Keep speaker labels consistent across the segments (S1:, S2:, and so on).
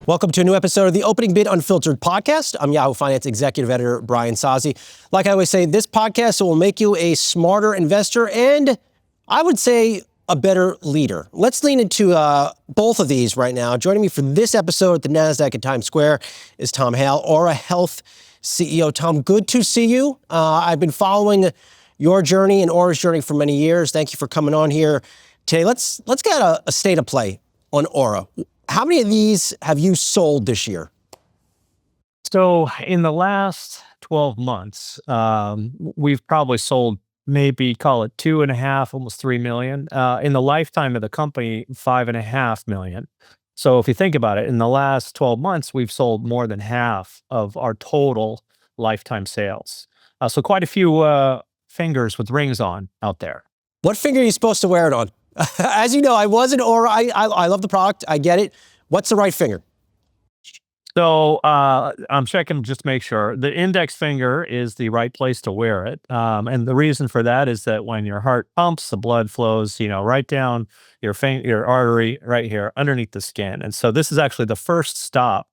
S1: Welcome to a new episode of the Opening Bid Unfiltered podcast. I'm Yahoo Finance Executive Editor Brian Sozzi. Like I always say, this podcast will make you a smarter investor and, I would say, a better leader. Let's lean into both of these right now. Joining me for this episode at the NASDAQ at Times Square is Tom Hale, Oura Health CEO. Tom, good to see you. I've been following your journey and Oura's journey for many years. Thank you for coming on here today. Let's get a state of play on Oura. How many of these have you sold this year?
S2: So in the last 12 months, we've probably sold maybe call it 2.5, almost 3 million. In the lifetime of the company, 5.5 million. So if you think about it, in the last 12 months, we've sold more than half of our total lifetime sales. So quite a few fingers with rings on out there.
S1: What finger are you supposed to wear it on? As you know, I was an Oura. I love the product. I get it. What's the right finger?
S2: So I'm checking just to make sure. The index finger is the right place to wear it. And the reason for that is that when your heart pumps, the blood flows, right down your artery right here underneath the skin. And so this is actually the first stop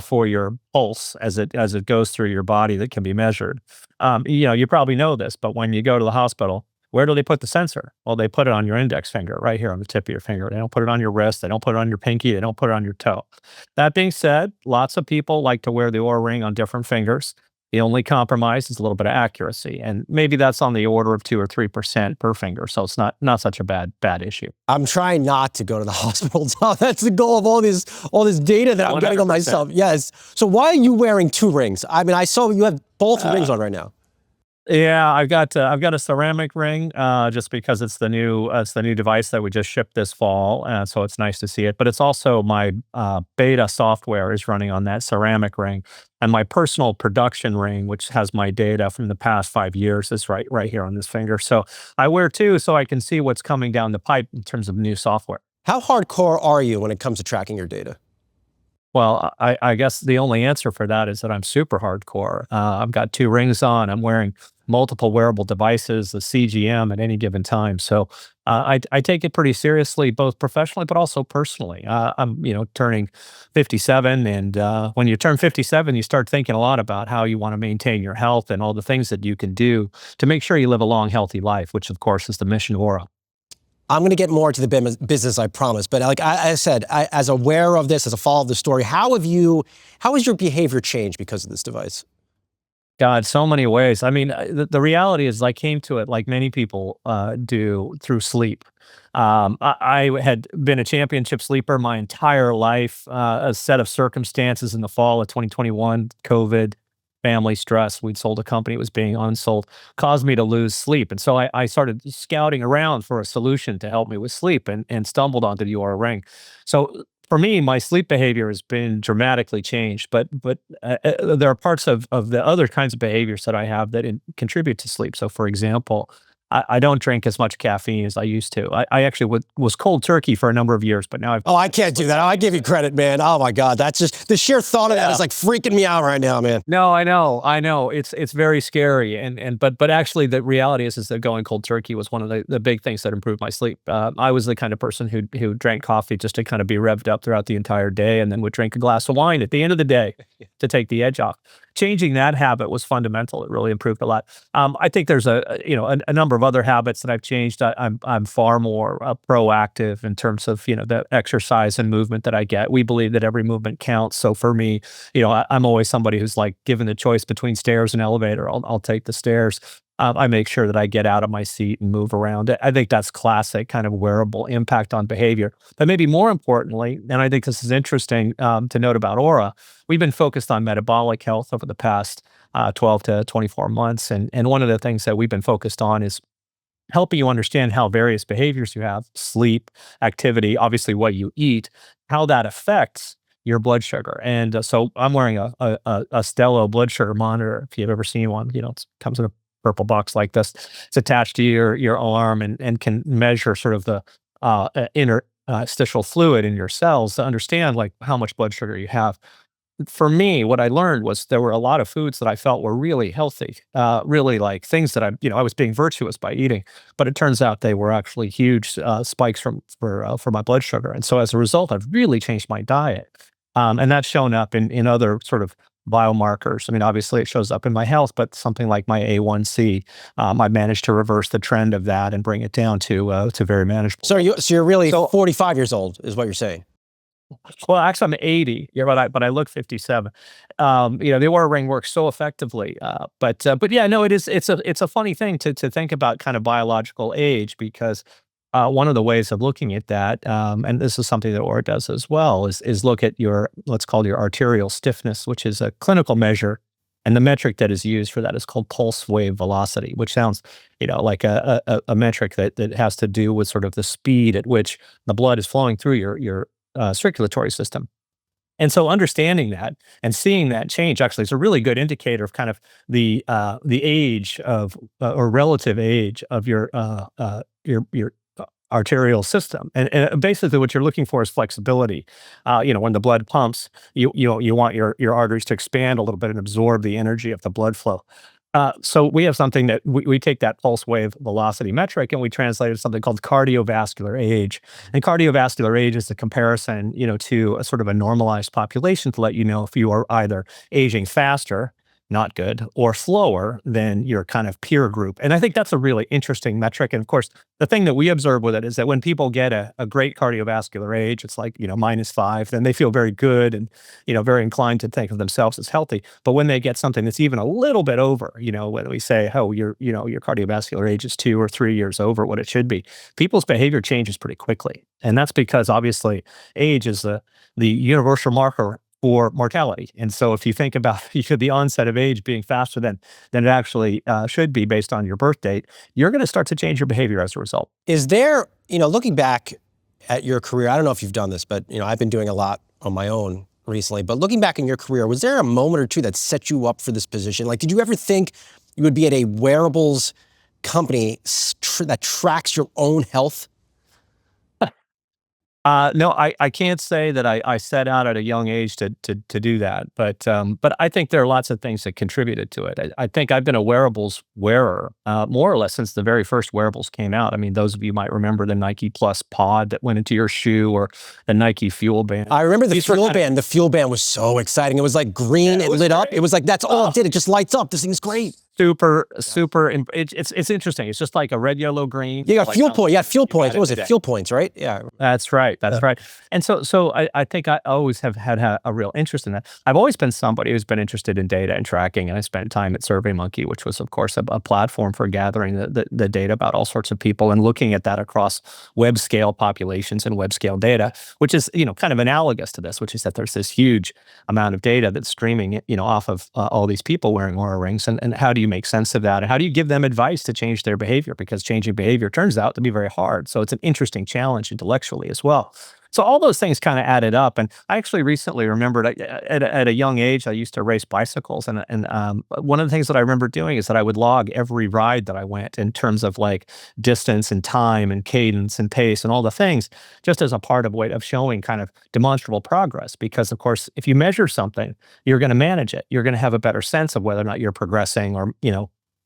S2: for your pulse as it goes through your body that can be measured. You probably know this, but when you go to the hospital, where do they put the sensor? Well, they put it on your index finger, right here on the tip of your finger. They don't put it on your wrist. They don't put it on your pinky. They don't put it on your toe. That being said, lots of people like to wear the Oura ring on different fingers. The only compromise is a little bit of accuracy. And maybe that's on the order of 2 or 3% per finger. So it's not such a bad issue.
S1: I'm trying not to go to the hospital. That's the goal of all this data that I'm 100%. Getting on myself. Yes. So why are you wearing 2 rings? I mean, I saw you have both rings on right now.
S2: Yeah, I've got a ceramic ring just because it's the new device that we just shipped this fall, so it's nice to see it. But it's also my beta software is running on that ceramic ring, and my personal production ring, which has my data from the past 5 years, is right here on this finger. So I wear 2 so I can see what's coming down the pipe in terms of new software.
S1: How hardcore are you when it comes to tracking your data?
S2: Well, I guess the only answer for that is that I'm super hardcore. I've got 2 rings on. I'm wearing multiple wearable devices, the CGM at any given time. So I take it pretty seriously, both professionally, but also personally. I'm, turning 57. And when you turn 57, you start thinking a lot about how you want to maintain your health and all the things that you can do to make sure you live a long, healthy life, which of course is the mission of Oura.
S1: I'm going to get more to the business, I promise. But like I said, as aware of this, as a follow of the story, how has your behavior changed because of this device?
S2: God, so many ways. I mean, the reality is I came to it like many people do through sleep. I had been a championship sleeper my entire life. A set of circumstances in the fall of 2021, COVID, family stress. We'd sold a company, it was being unsold, caused me to lose sleep. And so I started scouting around for a solution to help me with sleep and stumbled onto the Oura ring. So for me, my sleep behavior has been dramatically changed, but there are parts of the other kinds of behaviors that I have that contribute to sleep. So for example, I don't drink as much caffeine as I used to. I actually was cold turkey for a number of years, but now I've...
S1: Oh, I can't do that. I give you credit, man. Oh my God. That's just, the sheer thought of that is like freaking me out right now, man.
S2: No, I know. It's very scary. But actually the reality is that going cold turkey was one of the big things that improved my sleep. I was the kind of person who drank coffee just to kind of be revved up throughout the entire day and then would drink a glass of wine at the end of the day to take the edge off. Changing that habit was fundamental. It really improved a lot. I think there's a number of other habits that I've changed. I'm far more proactive in terms of the exercise and movement that I get. We believe that every movement counts. So for me, I'm always somebody who's like given the choice between stairs and elevator. I'll take the stairs. I make sure that I get out of my seat and move around. I think that's classic kind of wearable impact on behavior. But maybe more importantly, and I think this is interesting to note about Oura, we've been focused on metabolic health over the past 12 to 24 months. And one of the things that we've been focused on is helping you understand how various behaviors you have, sleep, activity, obviously what you eat, how that affects your blood sugar. And so I'm wearing a Stelo blood sugar monitor. If you've ever seen one, it comes in a purple box like this. It's attached to your arm and can measure sort of the interstitial fluid in your cells to understand like how much blood sugar you have. For me, what I learned was there were a lot of foods that I felt were really healthy, really like things that I was being virtuous by eating, but it turns out they were actually huge spikes for my blood sugar. And so as a result, I've really changed my diet. And that's shown up in other sort of biomarkers. I mean, obviously it shows up in my health, but something like my A1C, I've managed to reverse the trend of that and bring it down to very manageable.
S1: So you're really 45 years old, is what you're saying?
S2: Well, actually, I'm 80. Yeah, but I look 57. The Oura Ring works so effectively. But yeah, no, it's a funny thing to think about kind of biological age, because one of the ways of looking at that, and this is something that Oura does as well, is look at your, let's call your arterial stiffness, which is a clinical measure. And the metric that is used for that is called pulse wave velocity, which sounds, like a metric that has to do with sort of the speed at which the blood is flowing through your circulatory system. And so understanding that and seeing that change actually is a really good indicator of kind of the age of or relative age of your arterial system. And basically what you're looking for is flexibility. When the blood pumps, you want your arteries to expand a little bit and absorb the energy of the blood flow. So we have something that we take that pulse wave velocity metric and we translate it to something called cardiovascular age. And cardiovascular age is a comparison, to a sort of a normalized population to let you know if you are either aging faster, not good, or slower than your kind of peer group. And I think that's a really interesting metric. And of course, the thing that we observe with it is that when people get a great cardiovascular age, it's like, -5, then they feel very good and, very inclined to think of themselves as healthy. But when they get something that's even a little bit over, when we say, oh, your cardiovascular age is 2 or 3 years over what it should be, people's behavior changes pretty quickly. And that's because obviously age is the universal marker for mortality. And so if you think about the onset of age being faster than it actually should be based on your birth date, you're going to start to change your behavior as a result.
S1: Is there, looking back at your career, I don't know if you've done this, but, I've been doing a lot on my own recently, but looking back in your career, was there a moment or two that set you up for this position? Like, did you ever think you would be at a wearables company that tracks your own health?
S2: No, I can't say that I set out at a young age to do that, but I think there are lots of things that contributed to it. I think I've been a wearables wearer more or less since the very first wearables came out. I mean, those of you might remember the Nike Plus Pod that went into your shoe, or the Nike Fuel Band.
S1: I remember the Fuel Band. The Fuel Band was so exciting. It was like green. It lit up. It was like, that's all it did. It just lights up. This thing's great.
S2: Super. It's interesting. It's just like a red, yellow, green.
S1: You got fuel point. Yeah, fuel points. What was it? Fuel points, right? Yeah.
S2: That's right. That's right. And so I think I always have had a real interest in that. I've always been somebody who's been interested in data and tracking, and I spent time at SurveyMonkey, which was, of course, a platform for gathering the data about all sorts of people and looking at that across web scale populations and web scale data, which is, kind of analogous to this, which is that there's this huge amount of data that's streaming, off of all these people wearing Oura Rings, and how do you make sense of that? And how do you give them advice to change their behavior? Because changing behavior turns out to be very hard. So it's an interesting challenge intellectually as well. So all those things kind of added up. And I actually recently remembered at a young age, I used to race bicycles. And one of the things that I remember doing is that I would log every ride that I went in terms of like distance and time and cadence and pace and all the things, just as a part of way of showing kind of demonstrable progress. Because of course, if you measure something, you're going to manage it. You're going to have a better sense of whether or not you're progressing or,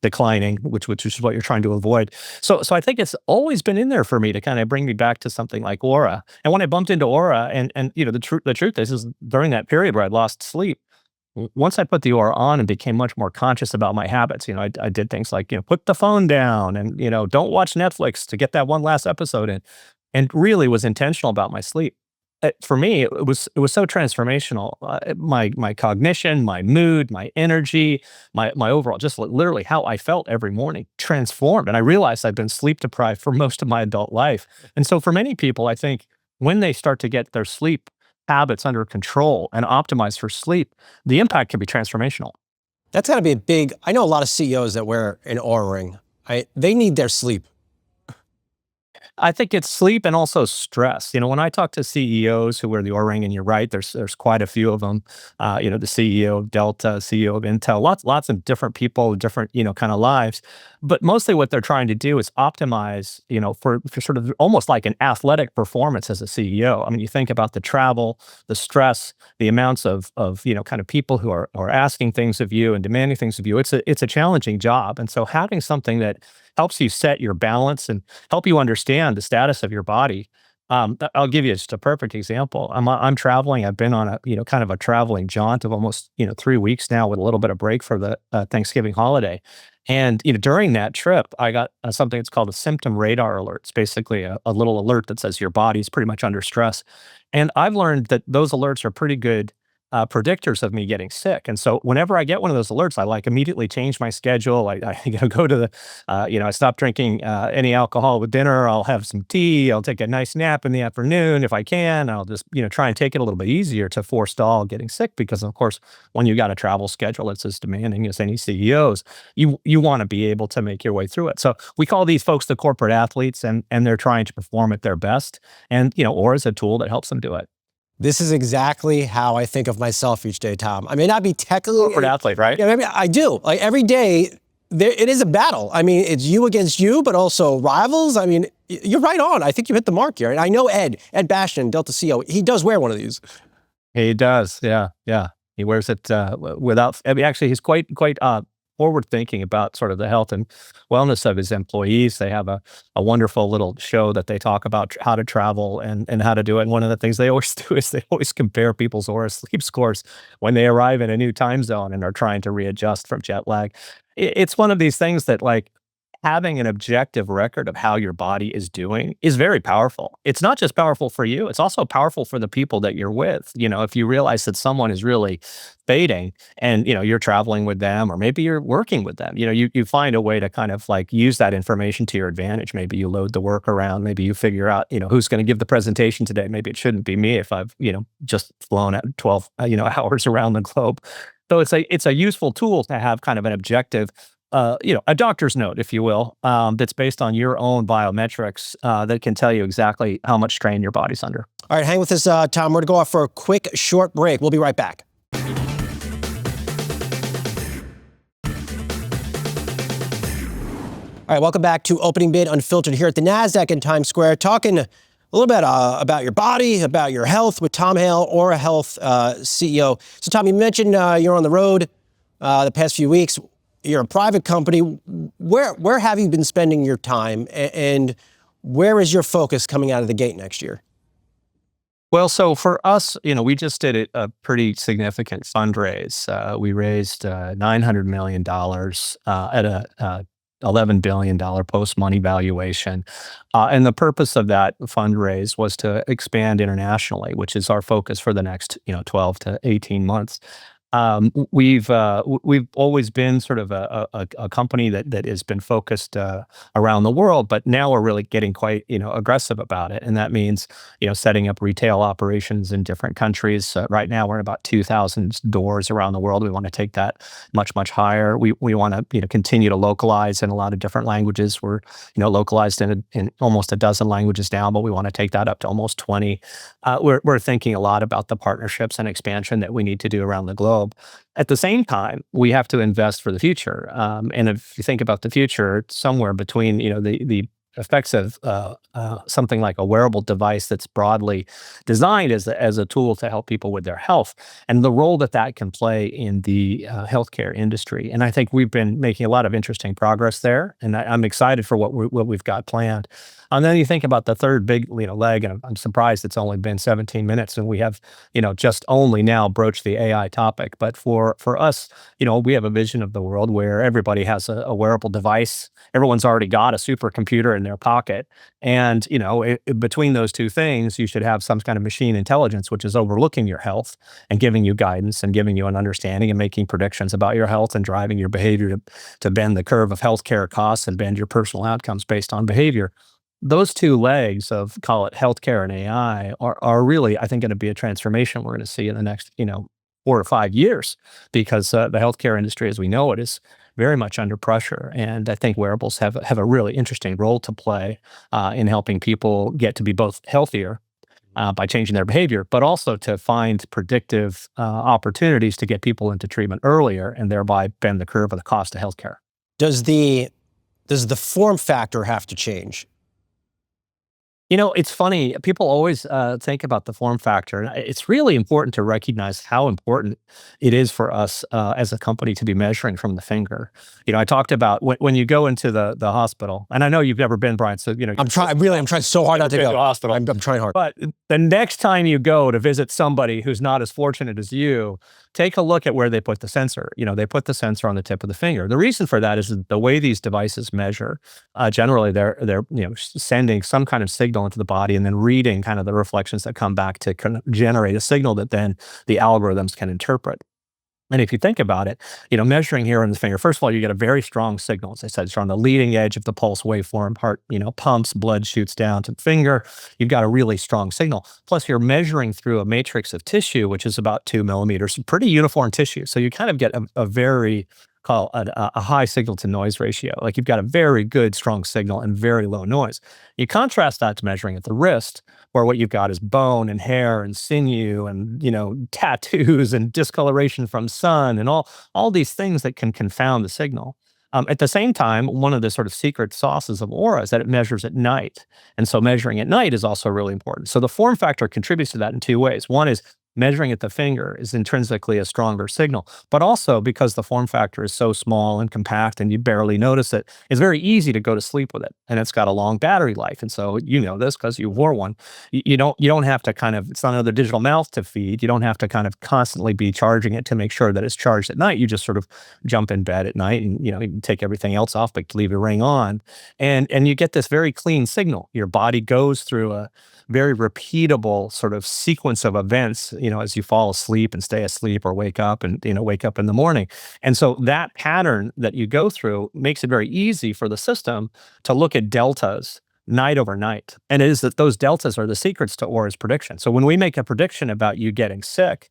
S2: declining, which is what you're trying to avoid. So I think it's always been in there for me to kind of bring me back to something like Oura. And when I bumped into Oura, and the truth is during that period where I lost sleep, once I put the Oura on and became much more conscious about my habits, I did things like, put the phone down and, don't watch Netflix to get that one last episode in, and really was intentional about my sleep. For me, it was so transformational. My cognition, my mood, my energy, my overall, just literally how I felt every morning transformed. And I realized I've been sleep deprived for most of my adult life. And so for many people, I think when they start to get their sleep habits under control and optimize for sleep, the impact can be transformational.
S1: That's got to be a big, I know a lot of CEOs that wear an Oura Ring. They need their sleep.
S2: I think it's sleep and also stress. When I talk to CEOs who wear the Oura Ring, and you're right, there's quite a few of them. The CEO of Delta, CEO of Intel, lots of different people, different kind of lives. But mostly what they're trying to do is optimize, for sort of almost like an athletic performance as a CEO. I mean, you think about the travel, the stress, the amounts of kind of people who are asking things of you and demanding things of you. It's a challenging job, and so having something that helps you set your balance and help you understand the status of your body I'll give you just a perfect example. I'm traveling. I've been on a kind of a traveling jaunt of almost 3 weeks now, with a little bit of break for the Thanksgiving holiday. And during that trip, I got something that's called a symptom radar alert. It's basically a little alert that says your body's pretty much under stress. And I've learned that those alerts are pretty good predictors of me getting sick. And so whenever I get one of those alerts, I like immediately change my schedule. I go to the, I stop drinking any alcohol with dinner. I'll have some tea. I'll take a nice nap in the afternoon if I can. I'll just, try and take it a little bit easier to forestall getting sick, because of course, when you got a travel schedule that's as demanding as any CEOs, you want to be able to make your way through it. So we call these folks the corporate athletes, and they're trying to perform at their best. And, Aura is a tool that helps them do it.
S1: This is exactly how I think of myself each day, Tom. I may not be technically
S2: Corporate athlete, right?
S1: Yeah, maybe I do. Like every day, it is a battle. I mean, it's you against you, but also rivals. I mean, you're right on. I think you hit the mark here. And I know Ed Bastian, Delta CEO, he does wear one of these.
S2: He does. Yeah. Yeah. He wears it without, I mean, actually, he's quite forward thinking about sort of the health and wellness of his employees. They have a wonderful little show that they talk about how to travel and how to do it. And one of the things they always do is they always compare people's Oura sleep scores when they arrive in a new time zone and are trying to readjust from jet lag. It's one of these things that, like, having an objective record of how your body is doing is very powerful. It's not just powerful for you, it's also powerful for the people that you're with. If you realize that someone is really fading and, you're traveling with them, or maybe you're working with them, you find a way to kind of like use that information to your advantage. Maybe you load the work around, maybe you figure out, who's going to give the presentation today. Maybe it shouldn't be me if I've, just flown at 12, hours around the globe. So it's a useful tool to have kind of an objective, a doctor's note, if you will, that's based on your own biometrics, that can tell you exactly how much strain your body's under.
S1: All right, hang with us, Tom. We're going to go off for a quick, short break. We'll be right back. All right, welcome back to Opening Bid Unfiltered here at the NASDAQ in Times Square, talking a little bit about your body, about your health with Tom Hale, Oura Health CEO. So, Tom, you mentioned you're on the road the past few weeks. You're a private company. Where have you been spending your time, and where is your focus coming out of the gate next year?
S2: Well, so for us, we just did a pretty significant fundraise. We raised $900 million at a $11 billion post-money valuation. And the purpose of that fundraise was to expand internationally, which is our focus for the next 12 to 18 months. We've always been sort of a company that has been focused around the world, but now we're really getting quite aggressive about it, and that means setting up retail operations in different countries. Right now, we're in about 2,000 doors around the world. We want to take that much higher. We want to continue to localize in a lot of different languages. We're localized in almost a dozen languages now, but we want to take that up to almost 20. We're thinking a lot about the partnerships and expansion that we need to do around the globe. At the same time, we have to invest for the future. And if you think about the future, it's somewhere between the effects of something like a wearable device that's broadly designed as a tool to help people with their health, and the role that can play in the healthcare industry. And I think we've been making a lot of interesting progress there, and I'm excited for what we've got planned. And then you think about the third big leg, and I'm surprised it's only been 17 minutes, and we have just only now broached the AI topic. But for us, we have a vision of the world where everybody has a wearable device. Everyone's already got a supercomputer in their pocket, and between those two things, you should have some kind of machine intelligence, which is overlooking your health and giving you guidance and giving you an understanding and making predictions about your health and driving your behavior to bend the curve of healthcare costs and bend your personal outcomes based on behavior. Those two legs of, call it healthcare and AI, are really, I think, going to be a transformation we're going to see in the next 4 or 5 years, because the healthcare industry, as we know it, is very much under pressure. And I think wearables have a really interesting role to play in helping people get to be both healthier by changing their behavior, but also to find predictive opportunities to get people into treatment earlier and thereby bend the curve of the cost of healthcare.
S1: Does the form factor have to change?
S2: It's funny. People always think about the form factor, and it's really important to recognize how important it is for us as a company to be measuring from the finger. I talked about when you go into the hospital, and I know you've never been, Brian. So
S1: I'm trying so hard not to
S2: been
S1: go.
S2: to a hospital.
S1: I'm trying hard.
S2: But the next time you go to visit somebody who's not as fortunate as you, take a look at where they put the sensor. They put the sensor on the tip of the finger. The reason for that is that the way these devices measure. Generally, they're sending some kind of signal into the body and then reading kind of the reflections that come back to kind of generate a signal that then the algorithms can interpret. And if you think about it, measuring here on the finger, first of all, you get a very strong signal. As I said, it's on the leading edge of the pulse waveform. Heart, pumps, blood shoots down to the finger. You've got a really strong signal. Plus, you're measuring through a matrix of tissue, which is about 2 millimeters, pretty uniform tissue. So you kind of get a very a high signal to noise ratio. Like you've got a very good, strong signal and very low noise. You contrast that to measuring at the wrist, where what you've got is bone and hair and sinew and, tattoos and discoloration from sun and all these things that can confound the signal. At the same time, one of the sort of secret sauces of Oura is that it measures at night. And so measuring at night is also really important. So the form factor contributes to that in two ways. One is measuring at the finger is intrinsically a stronger signal, but also because the form factor is so small and compact and you barely notice it, it's very easy to go to sleep with it. And it's got a long battery life. And so you know this because you wore one. You don't have to kind of, it's not another digital mouth to feed. You don't have to kind of constantly be charging it to make sure that it's charged at night. You just sort of jump in bed at night and, you can take everything else off, but leave your ring on. And you get this very clean signal. Your body goes through a very repeatable sort of sequence of events, as you fall asleep and stay asleep or wake up and, wake up in the morning. And so that pattern that you go through makes it very easy for the system to look at deltas night over night. And it is that those deltas are the secrets to Aura's prediction. So when we make a prediction about you getting sick,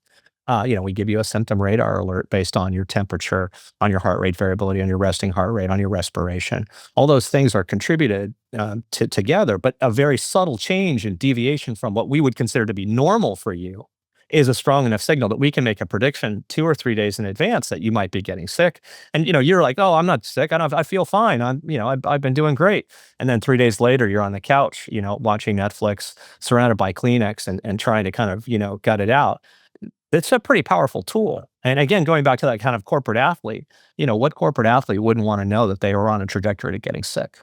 S2: we give you a symptom radar alert based on your temperature, on your heart rate variability, on your resting heart rate, on your respiration. All those things are contributed together, but a very subtle change and deviation from what we would consider to be normal for you is a strong enough signal that we can make a prediction 2 or 3 days in advance that you might be getting sick. And, you're like, oh, I'm not sick. I feel fine. I've been doing great. And then 3 days later, you're on the couch, watching Netflix, surrounded by Kleenex and trying to kind of, gut it out. It's a pretty powerful tool. And again, going back to that kind of corporate athlete, what corporate athlete wouldn't want to know that they were on a trajectory to getting sick?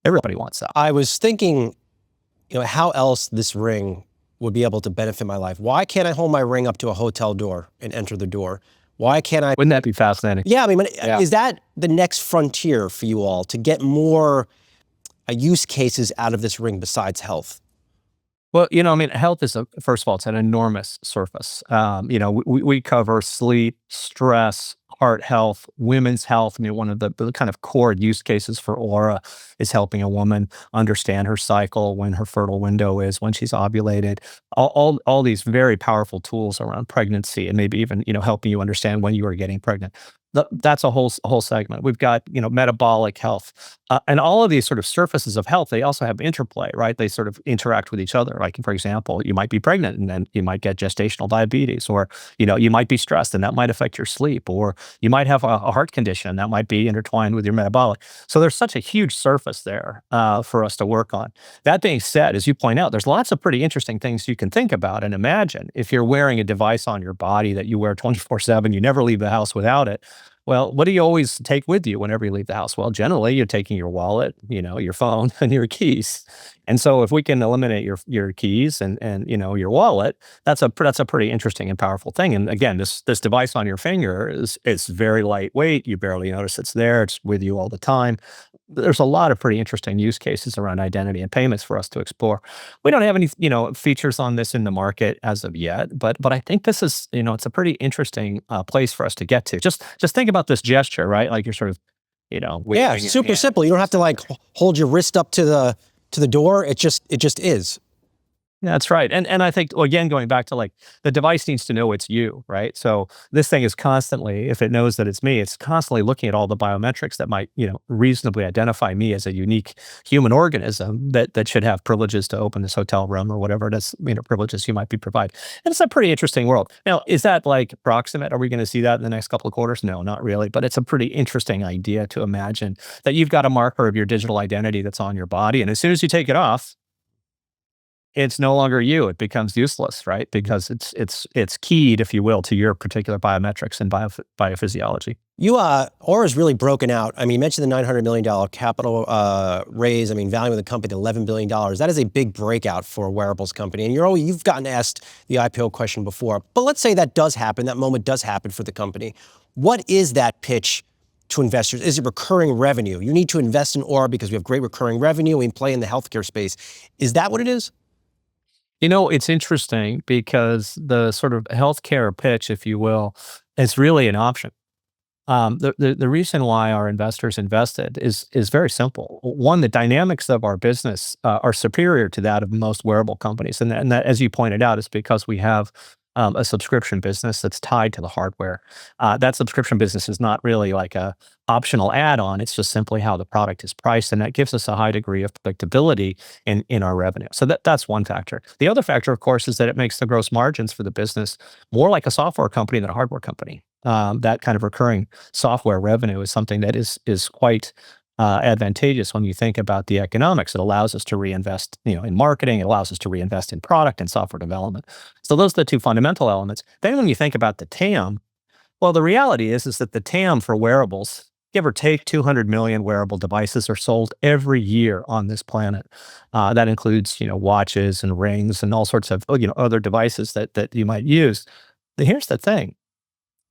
S2: Everybody wants that.
S1: I was thinking, how else this ring would be able to benefit my life. Why can't I hold my ring up to a hotel door and enter the door? Why can't I?
S2: Wouldn't that be fascinating?
S1: Yeah, is that the next frontier for you all to get more use cases out of this ring besides health?
S2: Well, health is first of all, it's an enormous surface. We cover sleep, stress, heart health, women's health. One of the kind of core use cases for Oura is helping a woman understand her cycle, when her fertile window is, when she's ovulated. All these very powerful tools around pregnancy, and maybe even helping you understand when you are getting pregnant. That's a whole segment. We've got metabolic health, and all of these sort of surfaces of health. They also have interplay, right? They sort of interact with each other. Like, for example, you might be pregnant and then you might get gestational diabetes, or you might be stressed and that might affect your sleep, or you might have a heart condition that might be intertwined with your metabolic. So there's such a huge surface there for us to work on. That being said, as you point out, there's lots of pretty interesting things you can think about and imagine. If you're wearing a device on your body that you wear 24/7, you never leave the house without it. Well, what do you always take with you whenever you leave the house? Well, generally, you're taking your wallet, your phone, and your keys. And so, if we can eliminate your keys and your wallet, that's a pretty interesting and powerful thing. And again, this device on your finger it's very lightweight. You barely notice it's there. It's with you all the time. There's a lot of pretty interesting use cases around identity and payments for us to explore. We don't have any features on this in the market as of yet, but I think this is it's a pretty interesting place for us to get to. Just think about this gesture, right? Like you're sort of
S1: yeah, super simple. You don't have to hold your wrist up to the door. It just is.
S2: That's right. And I think, again, going back to the device needs to know it's you, right? So this thing is constantly, if it knows that it's me, it's constantly looking at all the biometrics that might, reasonably identify me as a unique human organism that should have privileges to open this hotel room or whatever it is, privileges you might be provided. And it's a pretty interesting world. Now, is that proximate? Are we going to see that in the next couple of quarters? No, not really. But it's a pretty interesting idea to imagine that you've got a marker of your digital identity that's on your body. And as soon as you take it off, it's no longer you. It becomes useless, right? Because it's keyed, if you will, to your particular biometrics and biophysiology.
S1: Aura's really broken out. I mean, you mentioned the $900 million capital raise. I mean, valuing the company to $11 billion. That is a big breakout for a wearables company. And you've gotten asked the IPO question before. But let's say that does happen, that moment does happen for the company. What is that pitch to investors? Is it recurring revenue? You need to invest in Oura because we have great recurring revenue. We play in the healthcare space. Is that what it is?
S2: It's interesting because the sort of healthcare pitch, if you will, is really an option. The reason why our investors invested is very simple. One, the dynamics of our business are superior to that of most wearable companies, and that, as you pointed out, is because we have a subscription business that's tied to the hardware. That subscription business is not really like a optional add-on. It's just simply how the product is priced, and that gives us a high degree of predictability in our revenue. So that's one factor. The other factor, of course, is that it makes the gross margins for the business more like a software company than a hardware company. That kind of recurring software revenue is something that is quite advantageous when you think about the economics. It allows us to reinvest, in marketing. It allows us to reinvest in product and software development. So those are the two fundamental elements. Then when you think about the TAM, well, the reality is that the TAM for wearables, give or take 200 million wearable devices are sold every year on this planet. That includes, watches and rings and all sorts of, other devices that you might use. Here's the thing.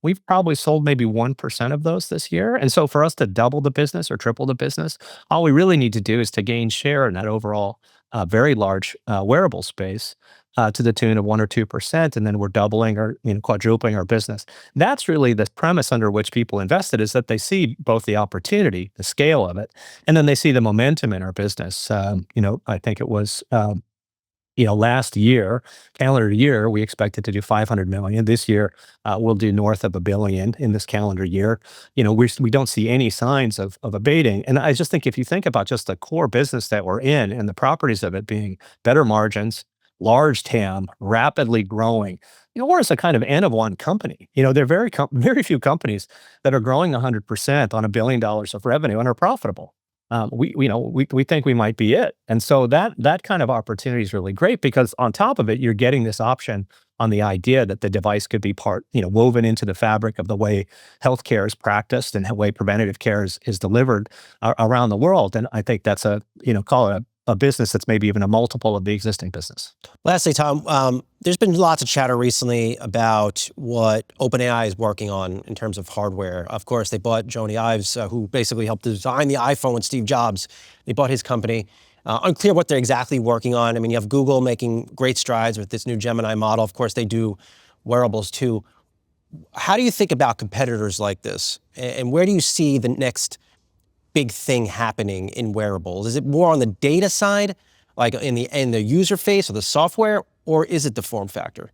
S2: We've probably sold maybe 1% of those this year. And so for us to double the business or triple the business, all we really need to do is to gain share in that overall very large wearable space to the tune of 1 or 2%. And then we're doubling or quadrupling our business. That's really the premise under which people invested, is that they see both the opportunity, the scale of it, and then they see the momentum in our business. I think it was last year, calendar year, we expected to do 500 million. This year, we'll do north of $1 billion in this calendar year. We don't see any signs of abating. And I just think if you think about just the core business that we're in and the properties of it being better margins, large TAM, rapidly growing, we're a kind of N of one company. There are very few companies that are growing 100% on $1 billion of revenue and are profitable. We think we might be it. And so that kind of opportunity is really great, because on top of it, you're getting this option on the idea that the device could be woven into the fabric of the way healthcare is practiced and the way preventative care is delivered around the world. And I think that's call it a business that's maybe even a multiple of the existing business.
S1: Lastly, Tom, there's been lots of chatter recently about what OpenAI is working on in terms of hardware. Of course, they bought Jony Ives, who basically helped design the iPhone with Steve Jobs. They bought his company. Unclear what they're exactly working on. I mean, you have Google making great strides with this new Gemini model. Of course, they do wearables too. How do you think about competitors like this? And where do you see the next big thing happening in wearables? Is it more on the data side, like in the user face or the software, or is it the form factor?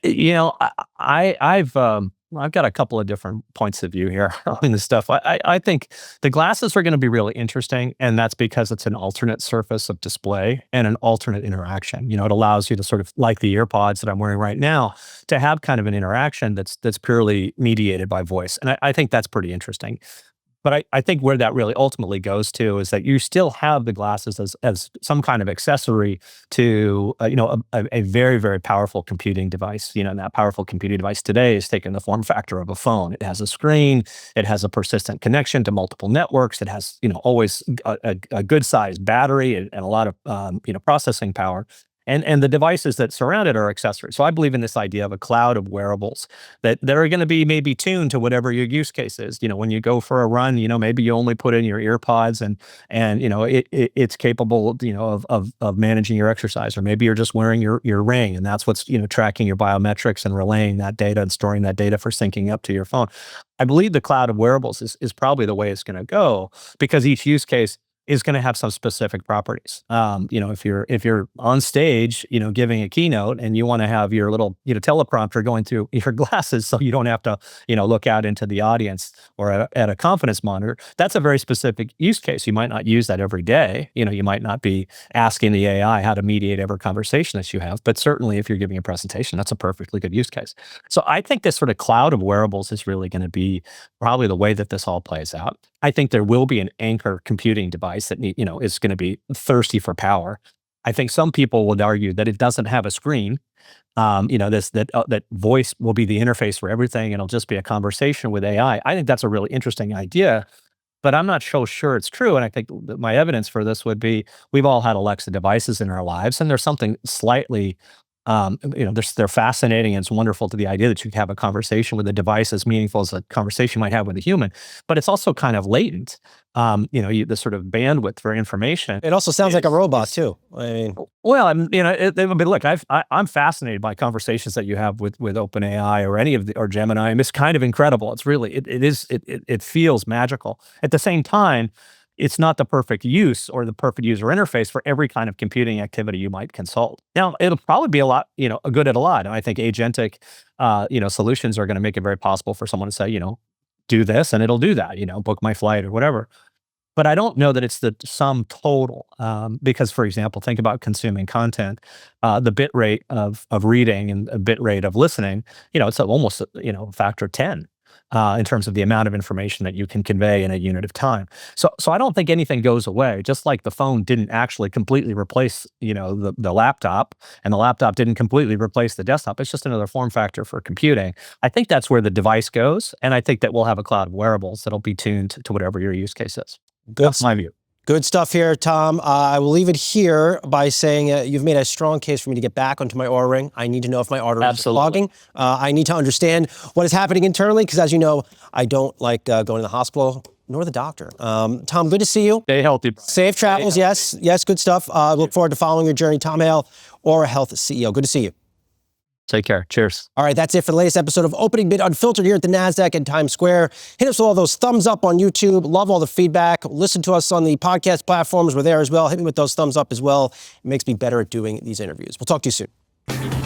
S2: I've got a couple of different points of view here on this stuff. I think the glasses are going to be really interesting, and that's because it's an alternate surface of display and an alternate interaction. It allows you to sort of, like the earpods that I'm wearing right now, to have kind of an interaction that's purely mediated by voice. And I think that's pretty interesting. But I think where that really ultimately goes to is that you still have the glasses as some kind of accessory to a very, very powerful computing device. And that powerful computing device today is taking the form factor of a phone. It has a screen. It has a persistent connection to multiple networks. It has always a good sized battery and a lot of processing power. And the devices that surround it are accessories. So I believe in this idea of a cloud of wearables that are going to be maybe tuned to whatever your use case is. When you go for a run, maybe you only put in your ear pods and it's capable, of managing your exercise. Or maybe you're just wearing your ring, and that's what's, tracking your biometrics and relaying that data and storing that data for syncing up to your phone. I believe the cloud of wearables is probably the way it's going to go, because each use case is going to have some specific properties. If you're on stage, giving a keynote, and you want to have your little, teleprompter going through your glasses, so you don't have to, look out into the audience or at a confidence monitor, that's a very specific use case. You might not use that every day. You might not be asking the AI how to mediate every conversation that you have, but certainly if you're giving a presentation, that's a perfectly good use case. So I think this sort of cloud of wearables is really going to be probably the way that this all plays out. I think there will be an anchor computing device that is going to be thirsty for power. I think some people would argue that it doesn't have a screen. That voice will be the interface for everything, and it'll just be a conversation with AI. I think that's a really interesting idea, but I'm not so sure it's true. And I think my evidence for this would be we've all had Alexa devices in our lives, and there's something slightly, they're fascinating, and it's wonderful to the idea that you can have a conversation with a device as meaningful as a conversation you might have with a human. But it's also kind of latent. The sort of bandwidth for information.
S1: It also sounds like a robot too. I mean,
S2: well, look, I'm fascinated by conversations that you have with OpenAI or any of or Gemini. And it's kind of incredible. It's really, it feels magical. At the same time, it's not the perfect use or the perfect user interface for every kind of computing activity you might consult. Now, it'll probably be a lot, good at a lot. And I think agentic, solutions are going to make it very possible for someone to say, do this and it'll do that, book my flight or whatever. But I don't know that it's the sum total, because, for example, think about consuming content, the bit rate of reading and a bit rate of listening. It's almost a factor of 10 in terms of the amount of information that you can convey in a unit of time. So I don't think anything goes away. Just like the phone didn't actually completely replace the laptop, and the laptop didn't completely replace the desktop. It's just another form factor for computing. I think that's where the device goes, and I think that we'll have a cloud of wearables that'll be tuned to whatever your use case is. That's my view.
S1: Good stuff here, Tom. I will leave it here by saying you've made a strong case for me to get back onto my Oura Ring. I need to know if my arteries are clogging. I need to understand what is happening internally, because, as you know, I don't like going to the hospital, nor the doctor. Tom, good to see you.
S2: Stay healthy.
S1: Safe travels, yes, good stuff. Look forward to following your journey. Tom Hale, Oura Health CEO. Good to see you.
S2: Take care. Cheers.
S1: All right, that's it for the latest episode of Opening Bid Unfiltered here at the NASDAQ in Times Square. Hit us with all those thumbs up on YouTube. Love all the feedback. Listen to us on the podcast platforms. We're there as well. Hit me with those thumbs up as well. It makes me better at doing these interviews. We'll talk to you soon.